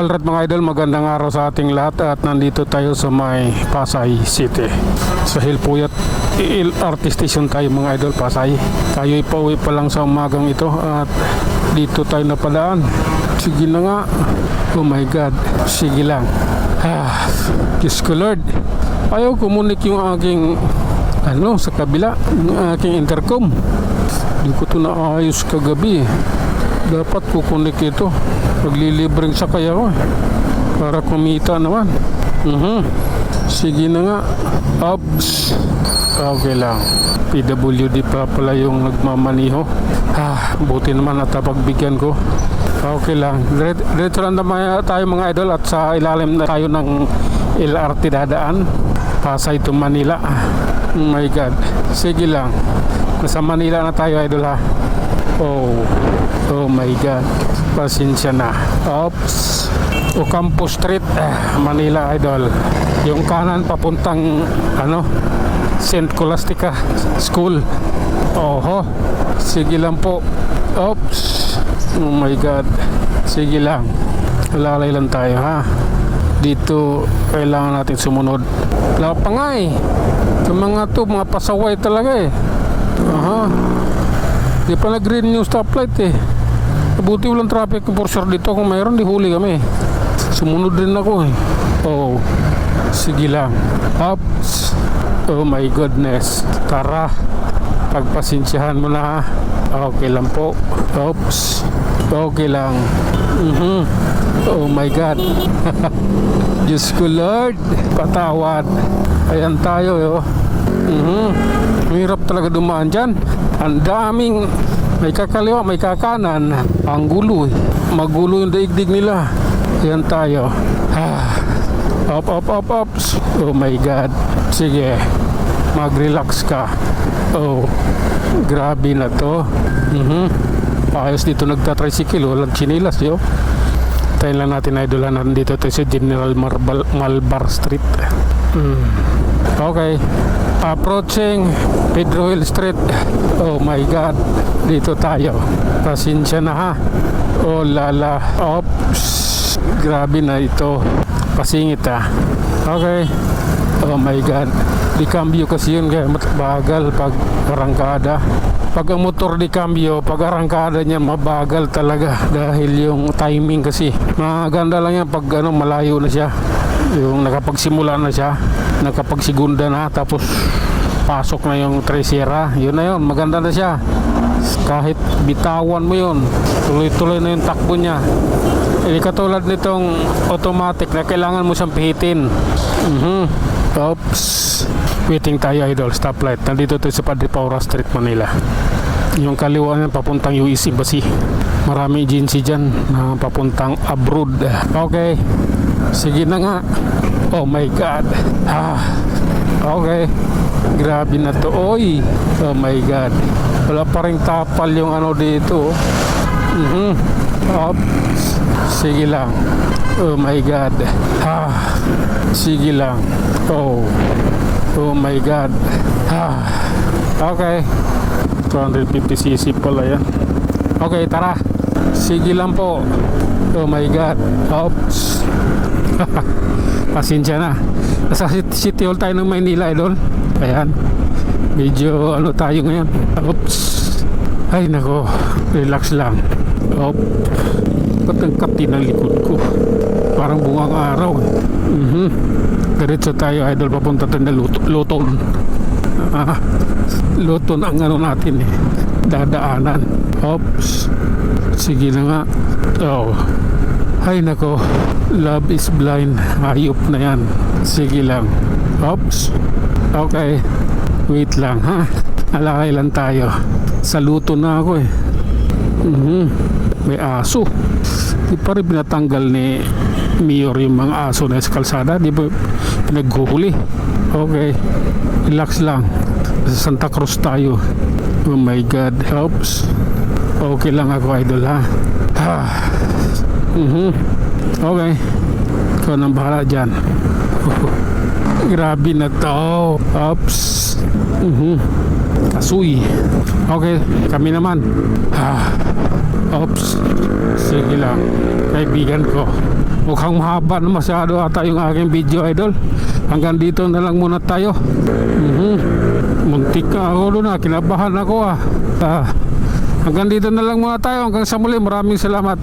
Alright mga idol, magandang araw sa ating lahat at nandito tayo sa may Pasay City. Sa Hilpuyat LRT Station tayo mga idol, Pasay. Tayo ipauwi pa lang sa umagang ito at dito tayo napadaan. Sige na nga. Oh my God. Sige lang. Diyos ko Lord. Ayaw kumunik yung aking sa kabila, yung aking intercom. Hindi ko ito naayos kagabi. Dapat kukunik ito. Maglilibreng sakay ako para kumita naman. Sige na nga. Ops. Okay lang. PWD pa pala yung nagmamaniho. Buti naman at pagbigyan ko. Okay lang. Diretso lang naman tayo mga idol at sa ilalim na tayo ng LRT dadaan. Pasay to Manila. Oh my God. Sige lang. Nasa Manila na tayo idol ha. Oh my God. Pasensya na. Oops. Ocampo Street, Manila idol. Yung kanan papuntang St. Scholastica School. Oho. Sige lang po. Oops. Oh my God. Sige lang. Lalay lang tayo ha. Dito kailangan natin sumunod. Wala pa nga eh. Yung mga pasaway talaga eh. Di pa na green yung stoplight eh. Buti walang traffic enforcer dito. Kung mayroon, di huli kami. Sumunod din ako eh. Oh, sige lang. Oops. Oh my goodness. Tara. Pagpasensyahan mo na ha. Okay lang po. Oops. Okay lang. Oh my God. Diyos ko Lord. Patawad. Ayan tayo. Hirap talaga dumaan dyan. Ang daming may kakaliwa, may kakanan. Ang gulo eh. Magulo yung daigdig nila. Ayan tayo. Ops. Oh my God. Sige. Mag-relax ka. Oh. Grabe na to. Ayos dito nagtatricycle. Walang chinilas yo. Tayo lang natin idolan. Nandito tayo sa General Malbar Street. Okay. Approaching Pedro Hill Street. Oh my God. Dito tayo. Pasensya na ha. Oh lala. Oops. Grabe na ito. Pasingit ha. Okay. Oh my God. Di cambio kasi yun kaya bagal pag arangkada. Pag ang motor di cambio, pag arangkada niya mabagal talaga dahil yung timing kasi. Maganda lang yan pag malayo na siya. Yung nakapagsimula na siya, nakapagsigunda na, tapos pasok na yung tresera. Yun na yun, maganda na siya. Kahit bitawan mo yun, tuloy-tuloy na yung takbo niya. Hindi katulad nitong automatic na kailangan mo siyang pihitin. Oops. Waiting tayo idol, stoplight. Nandito tayo sa Padre Paura Street, Manila. Yung kaliwa niya papuntang US Embassy. Maraming agency dyan na papuntang abroad. Okay. Sige na nga. Oh my God. Okay. Grabe na to. Oy. Oh my God. Wala pa rin tapal yung dito. Sige lang. Oh my God. Sige lang. Oh my God. Okay. 250cc pala yan. Okay, tara. Sige lang po. Oh my God. Oops. Pasensya na. Nasa City Hall tayo ng Maynila idol. Ayan. Medyo tayo ngayon. Oops. Ay nako. Relax lang. Ba't ang kapti ng likod ko? Parang bungang araw eh. Diretso tayo idol, papunta tayo na Luton. Luton ang natin eh. Dadaanan. Oops. Sige na nga. Ay nako. Love is blind. Hayop na yan. Sige lang. Oops. Okay. Wait lang ha. Alakay lang tayo. Sa Luton na ako eh. May aso. Di pa rin pinatanggal ni Mayor yung mga aso na sa kalsada. Di ba pinaghuhuli? Okay. Relax lang. Sa Santa Cruz tayo. Oh my God. Oops. Okay lang ako idol ha. Okay. Ikaw nang bahala dyan. Grabe na to. Oops. Kasuy. Okay. Kami naman. Oops. Sige lang, kaibigan ko. Mukhang mahaba na masyado ata yung aking video, idol. Hanggang dito na lang muna tayo. Muntik ka ako doon, kinabahan ako. Hanggang dito na lang muna tayo. Hanggang sa muli, maraming salamat.